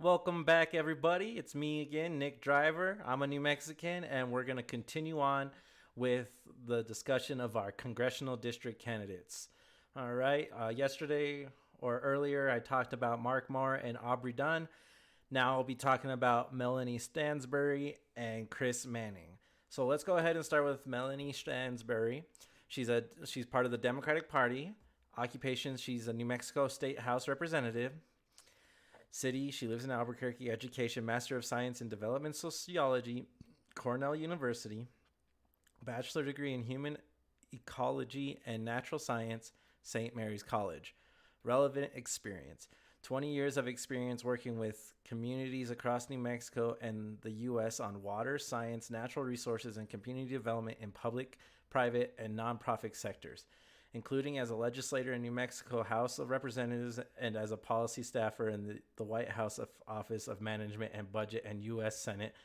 Welcome back, everybody. It's me again, Nick Driver. I'm a New Mexican, and we're going to continue on with the discussion of our congressional district candidates. All right. Yesterday or earlier, I talked about Mark Moore and Aubrey Dunn. Now I'll be talking about Melanie Stansbury and Chris Manning. So let's go ahead and start with Melanie Stansbury. She's part of the Democratic Party. Occupation: she's a New Mexico State House representative. City: she lives in Albuquerque. Education: Master of Science in Development Sociology, Cornell University. Bachelor degree in Human Ecology and Natural Science, St. Mary's College. Relevant experience: 20 years of experience working with communities across New Mexico and the U.S. on water, science, natural resources, and community development in public, private, and nonprofit sectors, including as a legislator in New Mexico House of Representatives and as a policy staffer in the White House Office of Management and Budget and U.S. Senate.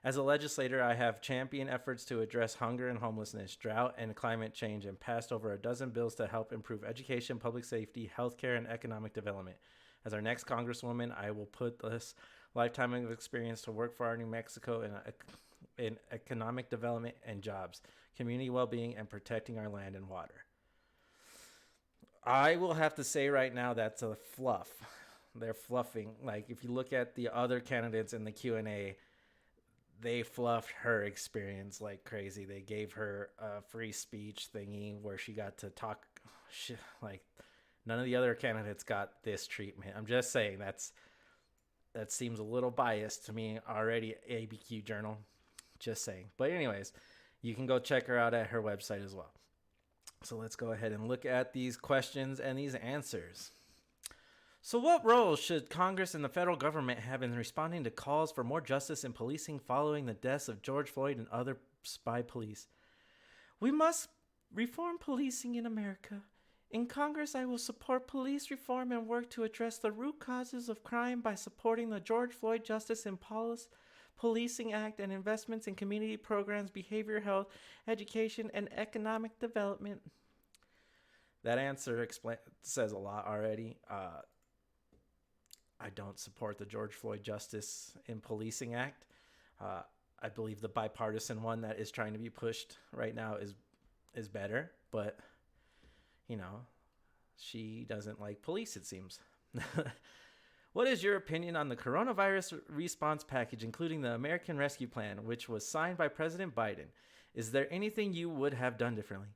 As a legislator, I have championed efforts to address hunger and homelessness, drought, and climate change, and passed over a dozen bills to help improve education, public safety, healthcare, and economic development. As our next Congresswoman, I will put this lifetime of experience to work for our New Mexico in economic development and jobs, community well-being, and protecting our land and water. I will have to say right now that's a fluff. They're fluffing. Like, if you look at the other candidates in the Q&A, they fluffed her experience like crazy. They gave her a free speech thingy where she got to talk shit. Like, none of the other candidates got this treatment. I'm just saying that seems a little biased to me already. ABQ Journal, just saying. But anyways, you can go check her out at her website as well. So let's go ahead and look at these questions and these answers. So what role should Congress and the federal government have in responding to calls for more justice in policing following the deaths of George Floyd and others by police? We must reform policing in America. In Congress, I will support police reform and work to address the root causes of crime by supporting the George Floyd Justice and Policing Act and investments in community programs, behavioral health, education, and economic development. That answer says a lot already. I don't support the George Floyd Justice in Policing Act. I believe the bipartisan one that is trying to be pushed right now is better, but she doesn't like police, it seems. What is your opinion on the coronavirus response package, including the American Rescue Plan, which was signed by President Biden? Is there anything you would have done differently?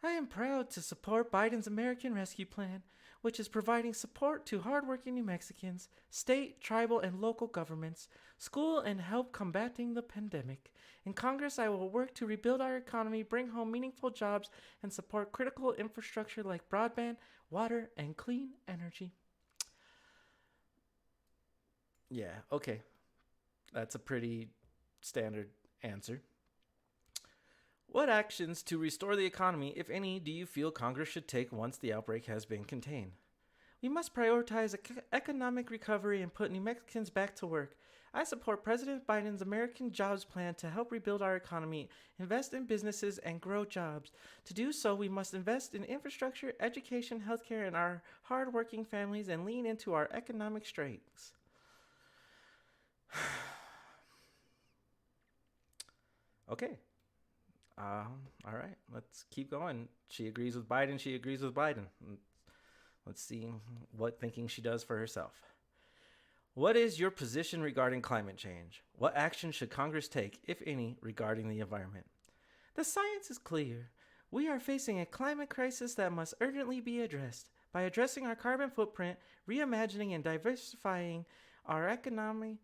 I am proud to support Biden's American Rescue Plan, which is providing support to hardworking New Mexicans, state, tribal, and local governments, school, and help combating the pandemic. In Congress, I will work to rebuild our economy, bring home meaningful jobs, and support critical infrastructure like broadband, water, and clean energy. Yeah, okay. That's a pretty standard answer. What actions to restore the economy, if any, do you feel Congress should take once the outbreak has been contained? We must prioritize economic recovery and put New Mexicans back to work. I support President Biden's American Jobs Plan to help rebuild our economy, invest in businesses, and grow jobs. To do so, we must invest in infrastructure, education, healthcare, and our hardworking families and lean into our economic strengths. Okay. All right. Let's keep going. She agrees with Biden. She agrees with Biden. Let's see what thinking she does for herself. What is your position regarding climate change? What action should Congress take, if any, regarding the environment? The science is clear. We are facing a climate crisis that must urgently be addressed. By addressing our carbon footprint, reimagining and diversifying our economy,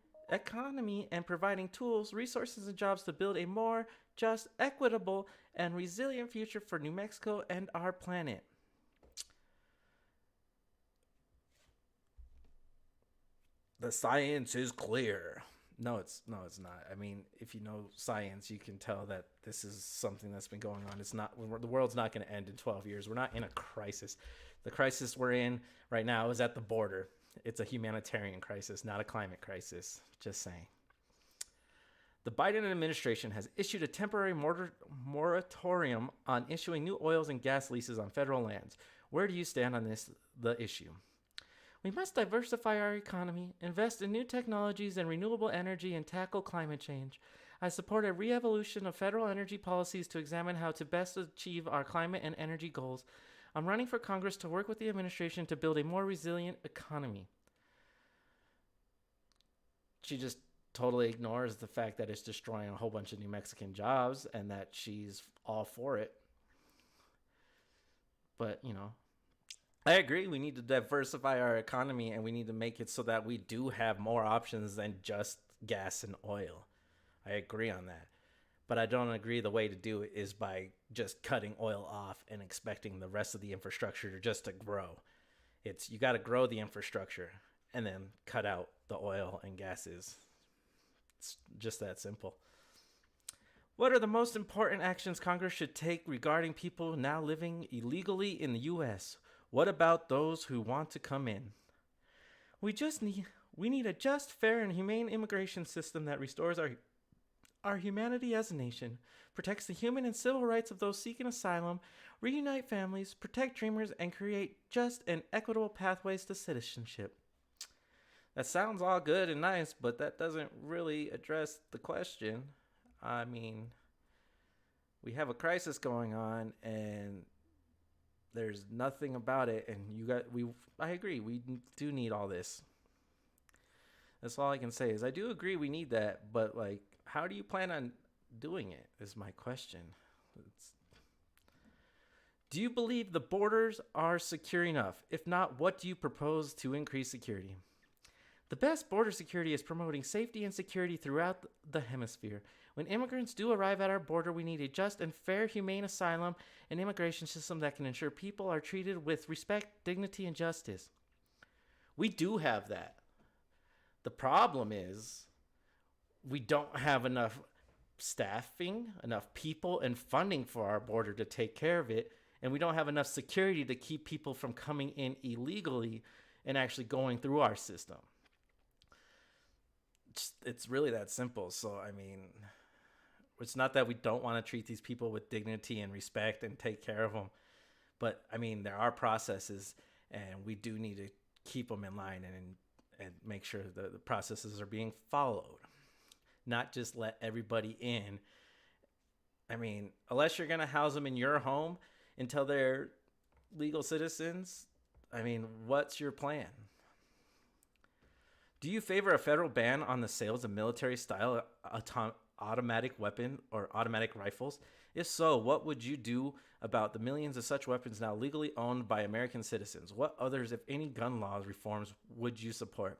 and providing tools, resources, and jobs to build a more just, equitable, and resilient future for New Mexico and our planet. The science is clear. No, it's not. I mean, if you know science, you can tell that this is something that's been going on. It's not. The world's not going to end in 12 years. We're not in a crisis. The crisis we're in right now is at the border. It's a humanitarian crisis, not a climate crisis. Just saying. The Biden administration has issued a temporary moratorium on issuing new oils and gas leases on federal lands. Where do you stand on the issue? We must diversify our economy, invest in new technologies and renewable energy, and tackle climate change. I support a re-evolution of federal energy policies to examine how to best achieve our climate and energy goals. I'm running for Congress to work with the administration to build a more resilient economy. She just totally ignores the fact that it's destroying a whole bunch of New Mexican jobs and that she's all for it. But, I agree. We need to diversify our economy and we need to make it so that we do have more options than just gas and oil. I agree on that. But I don't agree the way to do it is by just cutting oil off and expecting the rest of the infrastructure just to grow. You got to grow the infrastructure and then cut out the oil and gases. It's just that simple. What are the most important actions Congress should take regarding people now living illegally in the U.S.? What about those who want to come in? We need a just, fair, and humane immigration system that restores our humanity as a nation, protects the human and civil rights of those seeking asylum, reunite families, protect dreamers, and create just and equitable pathways to citizenship. That sounds all good and nice, but that doesn't really address the question. I mean, we have a crisis going on, and there's nothing about it. And I agree, we do need all this. That's all I can say is I do agree we need that, but how do you plan on doing it is my question. Do you believe the borders are secure enough? If not, what do you propose to increase security? The best border security is promoting safety and security throughout the hemisphere. When immigrants do arrive at our border, we need a just and fair, humane asylum and immigration system that can ensure people are treated with respect, dignity, and justice. We do have that. The problem is we don't have enough staffing, enough people, and funding for our border to take care of it, and we don't have enough security to keep people from coming in illegally and actually going through our system. It's really that simple. So, I mean, it's not that we don't want to treat these people with dignity and respect and take care of them. But, I mean, there are processes, and we do need to keep them in line and make sure the processes are being followed. Not just let everybody in. I mean, unless you're going to house them in your home until they're legal citizens, I mean, what's your plan? Do you favor a federal ban on the sales of military-style automatic weapon or automatic rifles? If so, what would you do about the millions of such weapons now legally owned by American citizens? What others, if any, gun law reforms would you support?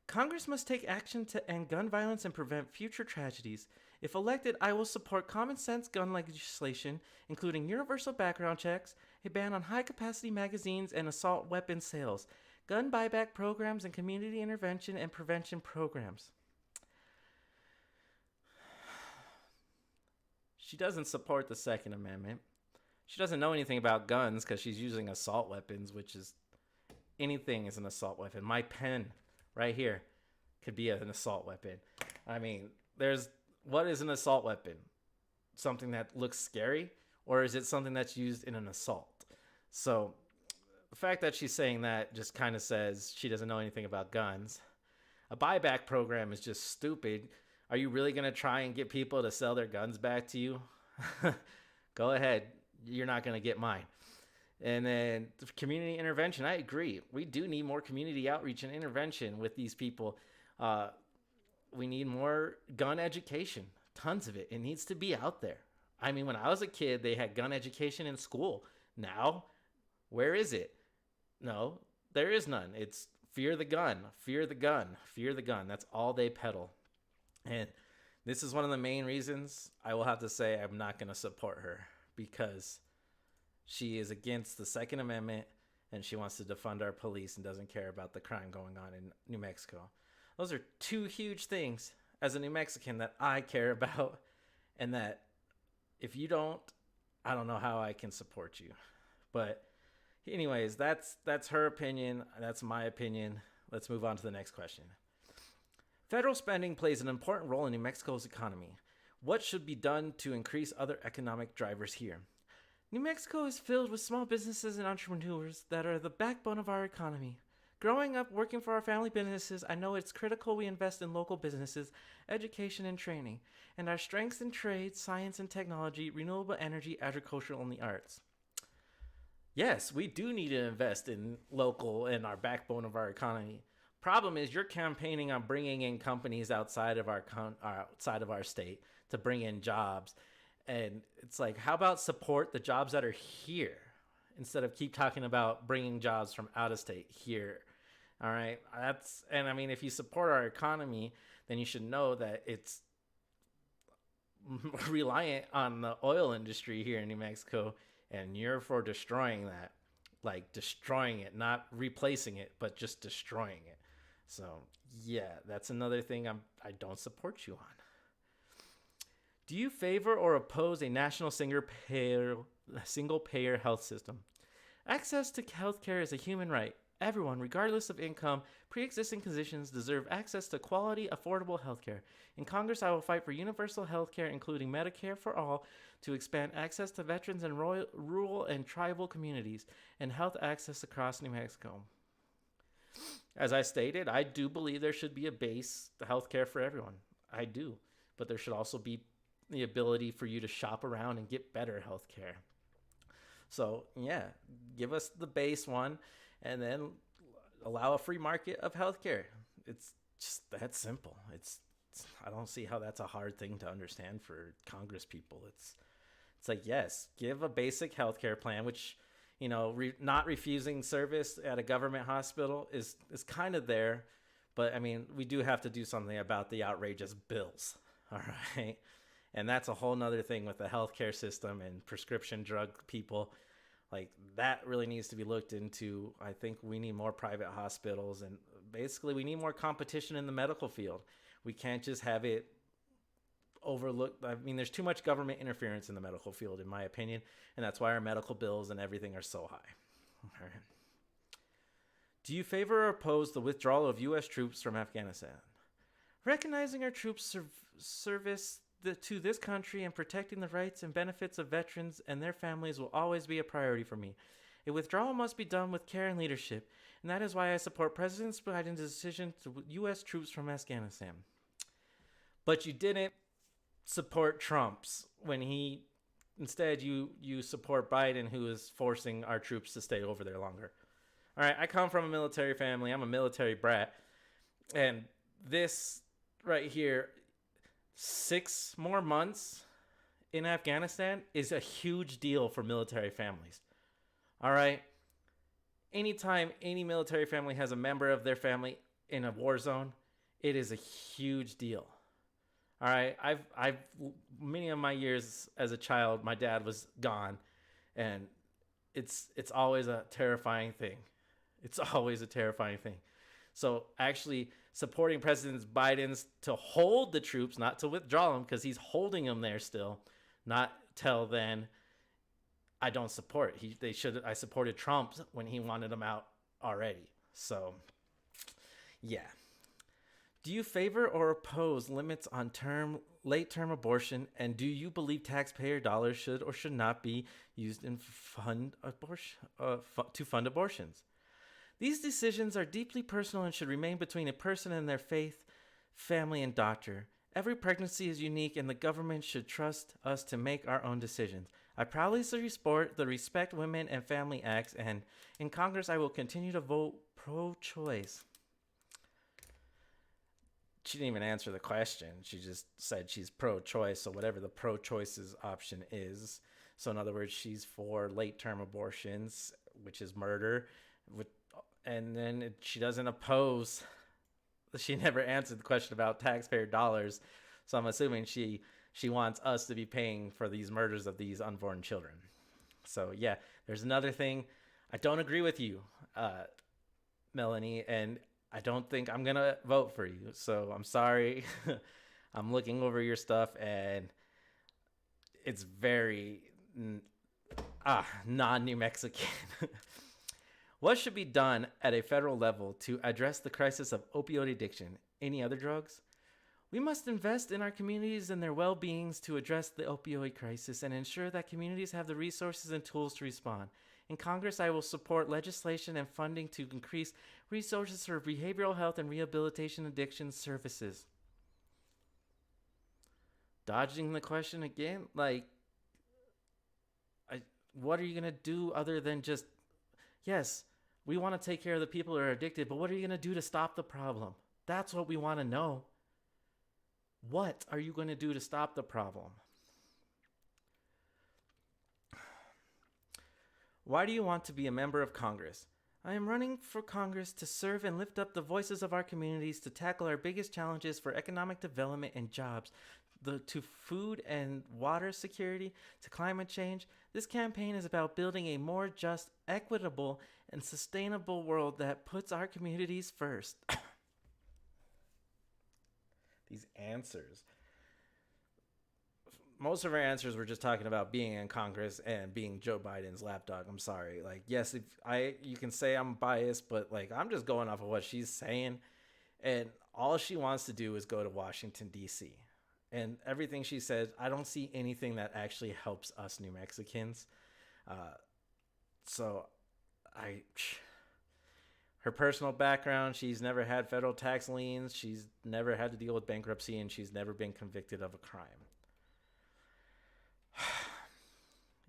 Congress must take action to end gun violence and prevent future tragedies. If elected, I will support common sense gun legislation, including universal background checks, a ban on high-capacity magazines and assault weapon sales, gun buyback programs, and community intervention and prevention programs. She doesn't support the Second Amendment. She doesn't know anything about guns because she's using assault weapons, which is anything is an assault weapon. My pen right here could be an assault weapon. I mean, what is an assault weapon? Something that looks scary, or is it something that's used in an assault? So the fact that she's saying that just kind of says she doesn't know anything about guns. A buyback program is just stupid. Are you really going to try and get people to sell their guns back to you? Go ahead. You're not going to get mine. And then community intervention, I agree. We do need more community outreach and intervention with these people. We need more gun education, tons of it. It needs to be out there. I mean, when I was a kid, they had gun education in school. Now, where is it? No, there is none. It's fear the gun, fear the gun, fear the gun. That's all they peddle. And this is one of the main reasons I will have to say I'm not going to support her, because she is against the Second Amendment and she wants to defund our police and doesn't care about the crime going on in New Mexico. Those are two huge things as a New Mexican that I care about, and that if you don't, I don't know how I can support you. But anyways, that's her opinion. That's my opinion. Let's move on to the next question. Federal spending plays an important role in New Mexico's economy. What should be done to increase other economic drivers here? New Mexico is filled with small businesses and entrepreneurs that are the backbone of our economy. Growing up working for our family businesses, I know it's critical we invest in local businesses, education and training, and our strengths in trade, science and technology, renewable energy, agriculture, and the arts. Yes, we do need to invest in local and our backbone of our economy. Problem is, you're campaigning on bringing in companies outside of outside of our state to bring in jobs, and it's like, how about support the jobs that are here instead of keep talking about bringing jobs from out of state here? All right, and I mean, if you support our economy, then you should know that it's reliant on the oil industry here in New Mexico, and you're for destroying that, like destroying it, not replacing it, but just destroying it. So yeah, that's another thing I don't support you on. Do you favor or oppose a national single payer health system? Access to healthcare is a human right. Everyone, regardless of income, pre-existing conditions, deserve access to quality, affordable healthcare. In Congress, I will fight for universal healthcare, including Medicare for all, to expand access to veterans and rural and tribal communities, and health access across New Mexico. As I stated, I do believe there should be a base healthcare for everyone. I do. But there should also be the ability for you to shop around and get better healthcare. So, yeah, give us the base one, and then allow a free market of healthcare. It's just that simple. I don't see how that's a hard thing to understand for Congress people. It's like, yes, give a basic healthcare plan, which, not refusing service at a government hospital is kind of there. But I mean, we do have to do something about the outrageous bills. All right. And that's a whole nother thing with the healthcare system and prescription drug people. Like, that really needs to be looked into. I think we need more private hospitals, and basically we need more competition in the medical field. We can't just have it overlooked. I mean, there's too much government interference in the medical field, in my opinion, and that's why our medical bills and everything are so high. All right. Do you favor or oppose the withdrawal of U.S. troops from Afghanistan? Recognizing our troops' service to this country and protecting the rights and benefits of veterans and their families will always be a priority for me. A withdrawal must be done with care and leadership, and that is why I support President Biden's decision to U.S. troops from Afghanistan. But you didn't support Trump's when instead you support Biden, who is forcing our troops to stay over there longer. All right, I come from a military family. I'm a military brat, and this right here, 6 more months in Afghanistan is a huge deal for military families. All right. Anytime any military family has a member of their family in a war zone, it is a huge deal. All right. I've many of my years as a child, my dad was gone, and it's always a terrifying thing. It's always a terrifying thing. So actually supporting President Biden's to hold the troops, not to withdraw them, because he's holding them there still, not till then, I don't support. I supported Trump when he wanted them out already. So, yeah. Do you favor or oppose limits on late-term abortion, and do you believe taxpayer dollars should or should not be used to fund abortions? These decisions are deeply personal and should remain between a person and their faith, family, and doctor. Every pregnancy is unique, and the government should trust us to make our own decisions. I proudly support the Respect Women and Family Acts, and in Congress, I will continue to vote pro-choice. She didn't even answer the question. She just said she's pro-choice, so whatever the pro-choice's option is. So in other words, she's for late-term abortions, which is murder, and then she doesn't oppose. She never answered the question about taxpayer dollars, so I'm assuming she wants us to be paying for these murders of these unborn children. So yeah, there's another thing. I don't agree with you, Melanie, and I don't think I'm gonna vote for you. So I'm sorry. I'm looking over your stuff, and it's very non-New Mexican. What should be done at a federal level to address the crisis of opioid addiction? Any other drugs? We must invest in our communities and their well-beings to address the opioid crisis and ensure that communities have the resources and tools to respond. In Congress, I will support legislation and funding to increase resources for behavioral health and rehabilitation addiction services. Dodging the question again, like, what are you going to do other than just, yes, we want to take care of the people who are addicted, but what are you going to do to stop the problem? That's what we want to know. What are you going to do to stop the problem? Why do you want to be a member of Congress? I am running for Congress to serve and lift up the voices of our communities to tackle our biggest challenges for economic development and jobs, to food and water security, to climate change. This campaign is about building a more just, equitable, and sustainable world that puts our communities first. These answers. Most of our answers were just talking about being in Congress and being Joe Biden's lapdog. I'm sorry. Like, yes, you can say I'm biased, but like I'm just going off of what she's saying. And all she wants to do is go to Washington, D.C. And everything she says, I don't see anything that actually helps us New Mexicans. Her personal background, she's never had federal tax liens. She's never had to deal with bankruptcy, and she's never been convicted of a crime.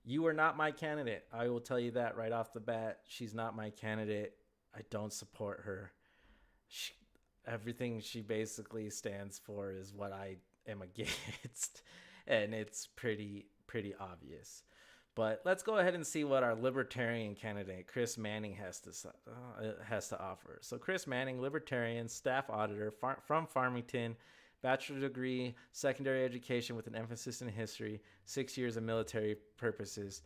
You are not my candidate. I will tell you that right off the bat. She's not my candidate. I don't support her. Everything she basically stands for is what I am against, and it's pretty obvious. But let's go ahead and see what our libertarian candidate, Chris Manning, has to offer. So Chris Manning, libertarian, staff auditor from Farmington, bachelor degree, secondary education with an emphasis in history, 6 years of military services,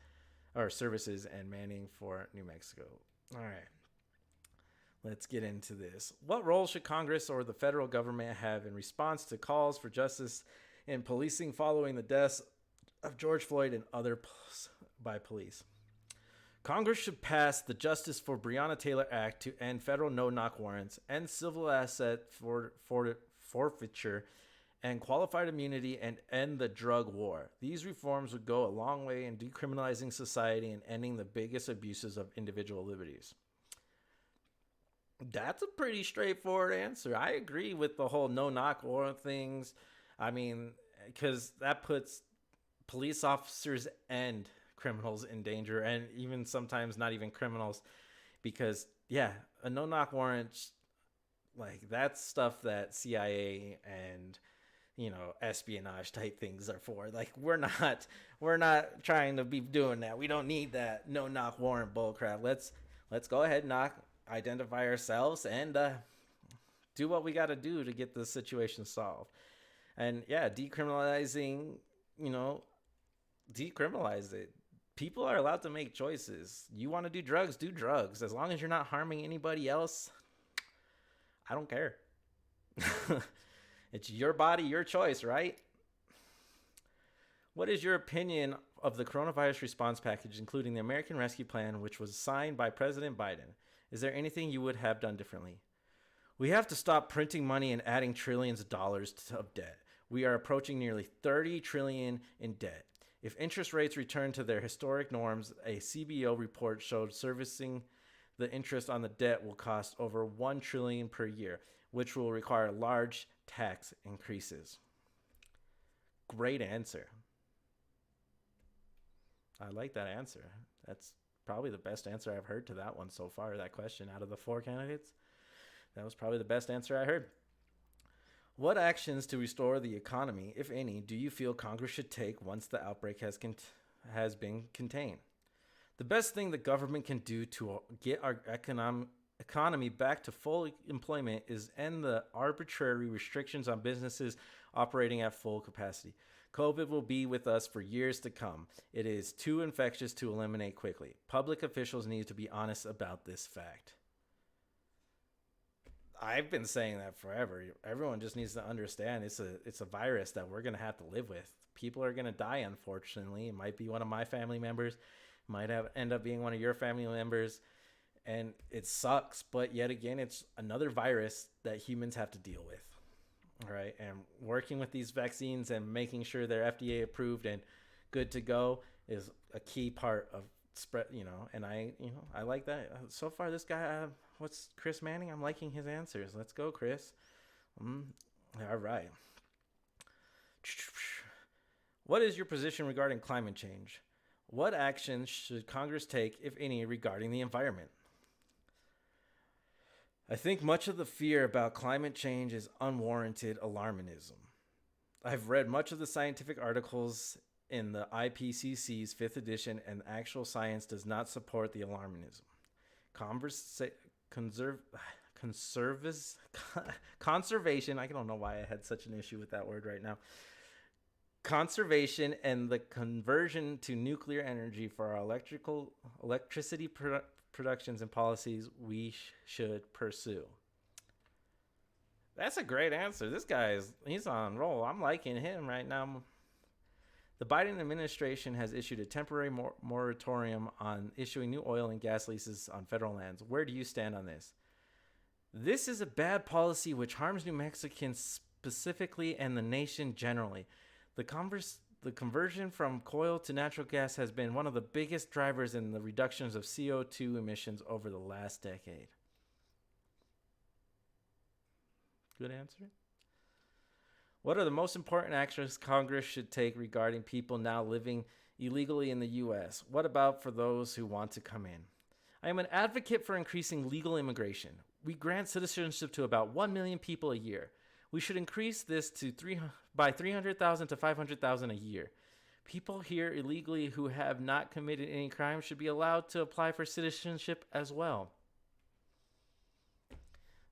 and Manning for New Mexico. All right. Let's get into this. What role should Congress or the federal government have in response to calls for justice in policing following the deaths of George Floyd and others by police? Congress should pass the Justice for Breonna Taylor Act to end federal no-knock warrants, end civil asset forfeiture, and qualified immunity, and end the drug war. These reforms would go a long way in decriminalizing society and ending the biggest abuses of individual liberties. That's a pretty straightforward answer. I agree with the whole no-knock warrant things. I mean, because that puts police officers and criminals in danger, and even sometimes not even criminals, because, yeah, a no-knock warrant, like, that's stuff that CIA and, espionage type things are for. Like, we're not trying to be doing that. We don't need that no-knock warrant bullcrap. Let's go ahead and identify ourselves and do what we got to do to get the situation solved. And yeah, decriminalize it. People are allowed to make choices. You want to do drugs, do drugs. As long as you're not harming anybody else, I don't care. It's your body, your choice, right? What is your opinion of the coronavirus response package, including the American Rescue Plan, which was signed by President Biden? Is there anything you would have done differently? We have to stop printing money and adding trillions of dollars of debt. We are approaching nearly $30 trillion in debt. If interest rates return to their historic norms, a CBO report showed servicing the interest on the debt will cost over $1 trillion per year, which will require large tax increases. Great answer. I like that answer. That's probably the best answer I've heard to that one so far, that question. Out of the 4 candidates, that was probably the best answer I heard. What actions to restore the economy, if any, do you feel Congress should take once the outbreak has been contained? The best thing the government can do to get our economy back to full employment is end the arbitrary restrictions on businesses operating at full capacity. COVID will be with us for years to come. It is too infectious to eliminate quickly. Public officials need to be honest about this fact. I've been saying that forever. Everyone just needs to understand it's a virus that we're going to have to live with. People are going to die, unfortunately. It might be one of my family members. It might end up being one of your family members. And it sucks, but yet again, it's another virus that humans have to deal with. All right, and working with these vaccines and making sure they're FDA approved and good to go is a key part of spread, and I like that. So far, this guy, what's Chris Manning? I'm liking his answers. Let's go, Chris. All right. What is your position regarding climate change? What actions should Congress take, if any, regarding the environment? I think much of the fear about climate change is unwarranted alarmism. I've read much of the scientific articles in the IPCC's 5th edition, and actual science does not support the alarmism. Conservation, I don't know why I had such an issue with that word right now. Conservation and the conversion to nuclear energy for our electricity productions and policies we should pursue. That's a great answer. This guy he's on roll. I'm liking him right now. The Biden administration has issued a temporary moratorium on issuing new oil and gas leases on federal lands. Where do you stand on this? This is a bad policy which harms New Mexicans specifically and the nation generally. The conversion from coal to natural gas has been one of the biggest drivers in the reductions of CO2 emissions over the last decade. Good answer. What are the most important actions Congress should take regarding people now living illegally in the U.S.? What about for those who want to come in? I am an advocate for increasing legal immigration. We grant citizenship to about 1 million people a year. We should increase this to by 300,000 to 500,000 a year. People here illegally who have not committed any crime should be allowed to apply for citizenship as well.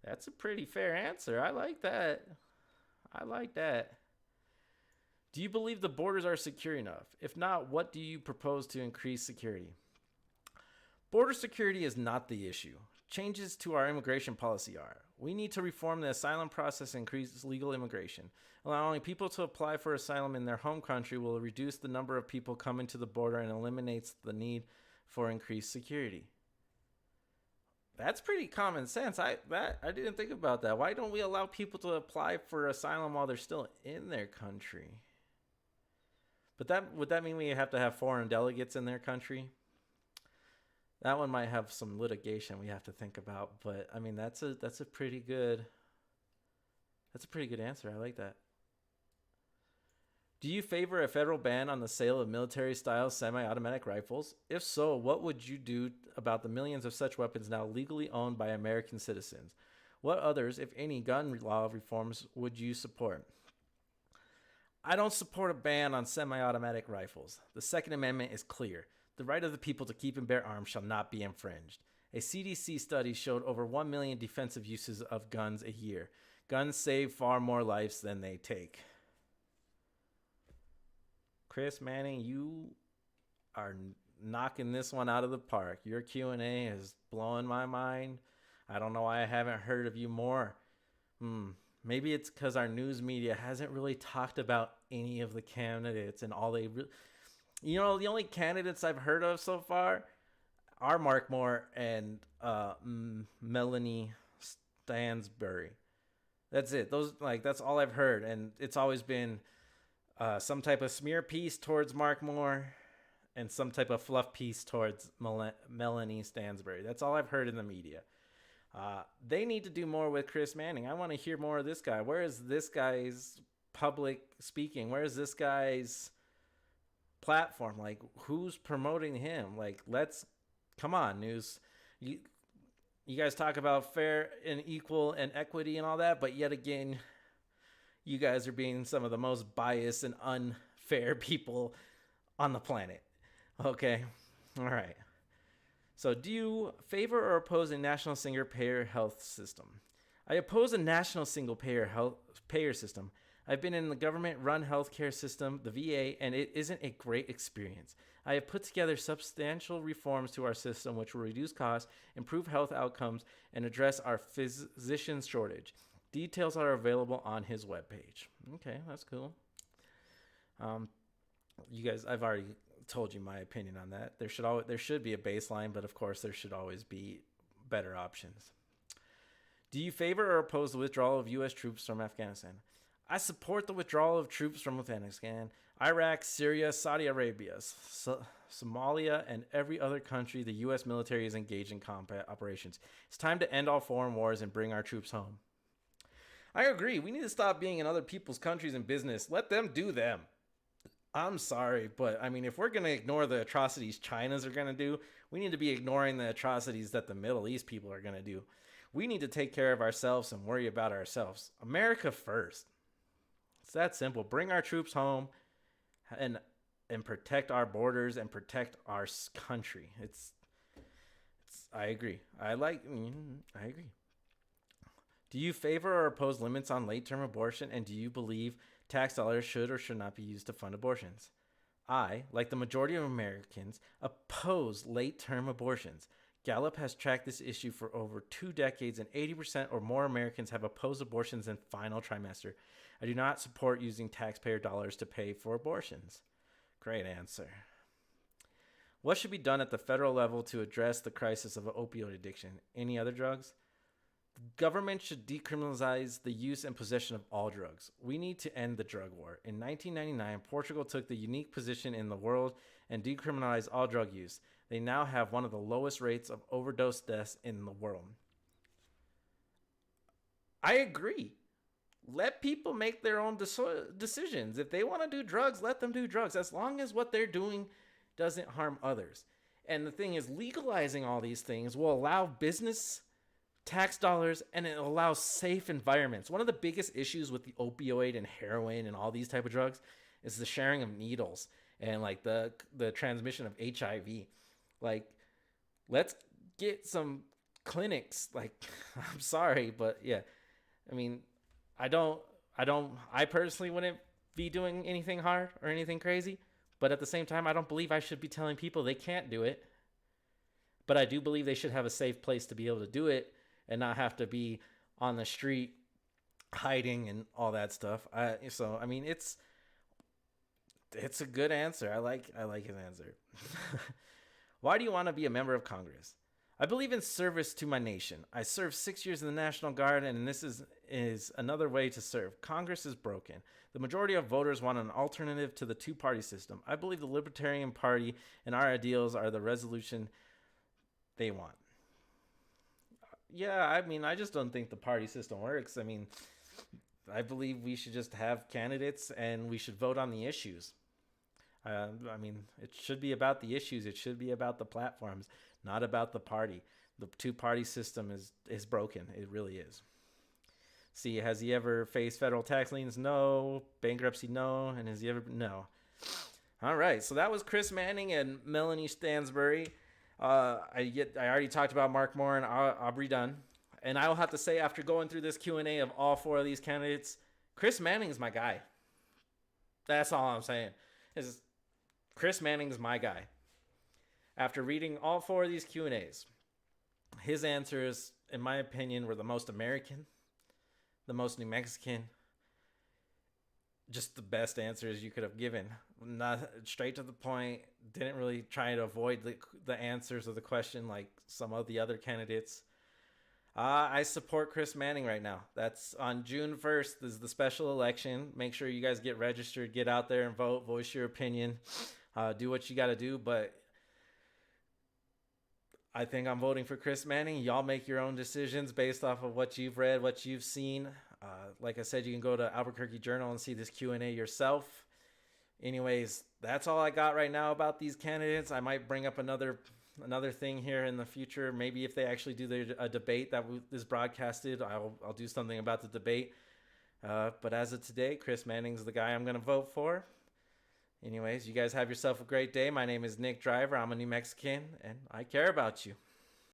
That's a pretty fair answer. I like that. Do you believe the borders are secure enough? If not, what do you propose to increase security? Border security is not the issue. Changes to our immigration policy are. We need to reform the asylum process and increase legal immigration. Allowing people to apply for asylum in their home country will reduce the number of people coming to the border and eliminates the need for increased security. That's pretty common sense. I didn't think about that. Why don't we allow people to apply for asylum while they're still in their country? But would that mean we have to have foreign delegates in their country? That one might have some litigation we have to think about, but I mean that's a pretty good answer. I like that. Do you favor a federal ban on the sale of military-style semi-automatic rifles? If so, what would you do about the millions of such weapons now legally owned by American citizens? What others, if any, gun law reforms would you support? I don't support a ban on semi-automatic rifles. The Second Amendment is clear. The right of the people to keep and bear arms shall not be infringed. A CDC study showed over 1 million defensive uses of guns a year. Guns save far more lives than they take. Chris Manning, you are knocking this one out of the park. Your Q&A is blowing my mind. I don't know why I haven't heard of you more. Maybe it's because our news media hasn't really talked about any of the candidates and all they really... the only candidates I've heard of so far are Mark Moore and Melanie Stansbury. That's it. That's all I've heard, and it's always been some type of smear piece towards Mark Moore and some type of fluff piece towards Melanie Stansbury. That's all I've heard in the media. They need to do more with Chris Manning. I want to hear more of this guy. Where is this guy's public speaking? Where is this guy's platform? Like, who's promoting him? Like, come on, news. You guys talk about fair and equal and equity and all that, but yet again, you guys are being some of the most biased and unfair people on the planet. Okay. All right. So do you favor or oppose a national single-payer health system? I oppose a national single-payer payer system. I've been in the government-run healthcare system, the VA, and it isn't a great experience. I have put together substantial reforms to our system which will reduce costs, improve health outcomes, and address our physician shortage. Details are available on his webpage. Okay, that's cool. You guys, I've already told you my opinion on that. There should be a baseline, but of course there should always be better options. Do you favor or oppose the withdrawal of U.S. troops from Afghanistan? I support the withdrawal of troops from Afghanistan, Iraq, Syria, Saudi Arabia, Somalia, and every other country the U.S. military is engaged in combat operations. It's time to end all foreign wars and bring our troops home. I agree. We need to stop being in other people's countries and business. Let them do them. I'm sorry, but I mean, if we're going to ignore the atrocities China's are going to do, we need to be ignoring the atrocities that the Middle East people are going to do. We need to take care of ourselves and worry about ourselves. America first. It's that simple. Bring our troops home and protect our borders and protect our country. I agree. I agree. Do you favor or oppose limits on late-term abortion, and do you believe tax dollars should or should not be used to fund abortions? I, like the majority of Americans, oppose late-term abortions. Gallup has tracked this issue for over 2 decades, and 80% or more Americans have opposed abortions in final trimester. I do not support using taxpayer dollars to pay for abortions. Great answer. What should be done at the federal level to address the crisis of opioid addiction? Any other drugs? The government should decriminalize the use and possession of all drugs. We need to end the drug war. In 1999, Portugal took the unique position in the world and decriminalized all drug use. They now have one of the lowest rates of overdose deaths in the world. I agree. Let people make their own decisions. If they want to do drugs, let them do drugs, as long as what they're doing doesn't harm others. And the thing is, legalizing all these things will allow business, tax dollars, and it allows safe environments. One of the biggest issues with the opioid and heroin and all these type of drugs is the sharing of needles and like the transmission of HIV. Like, let's get some clinics. Like, I'm sorry, but yeah, I mean, I personally wouldn't be doing anything hard or anything crazy, but at the same time, I don't believe I should be telling people they can't do it. But I do believe they should have a safe place to be able to do it and not have to be on the street hiding and all that stuff. So I mean, it's a good answer. I like his answer. Why do you want to be a member of Congress? I believe in service to my nation. I served 6 years in the National Guard, and this is another way to serve. Congress is broken. The majority of voters want an alternative to the two-party system. I believe the Libertarian Party and our ideals are the resolution they want. Yeah, I mean, I just don't think the party system works. I mean, I believe we should just have candidates and we should vote on the issues. I mean, it should be about the issues. It should be about the platforms, not about the party. The two-party system is broken. It really is. See, has he ever faced federal tax liens? No. Bankruptcy? No. And has he ever? No. All right. So that was Chris Manning and Melanie Stansbury. I already talked about Mark Moore and Aubrey Dunn. And I will have to say, after going through this Q&A of all 4 of these candidates, Chris Manning is my guy. That's all I'm saying. Chris Manning is my guy. After reading all 4 of these Q&As, his answers, in my opinion, were the most American, the most New Mexican, just the best answers you could have given. Not straight to the point, didn't really try to avoid the answers of the question like some of the other candidates. I support Chris Manning right now. That's on June 1st is the special election. Make sure you guys get registered, get out there and vote, voice your opinion, do what you got to do. But I think I'm voting for Chris Manning. Y'all make your own decisions based off of what you've read, what you've seen. Like I said, you can go to Albuquerque Journal and see this Q&A yourself. Anyways, that's all I got right now about these candidates. I might bring up another thing here in the future. Maybe if they actually do a debate that is broadcasted, I'll do something about the debate. But as of today, Chris Manning's the guy I'm going to vote for. Anyways, you guys have yourself a great day. My name is Nick Driver. I'm a New Mexican, and I care about you.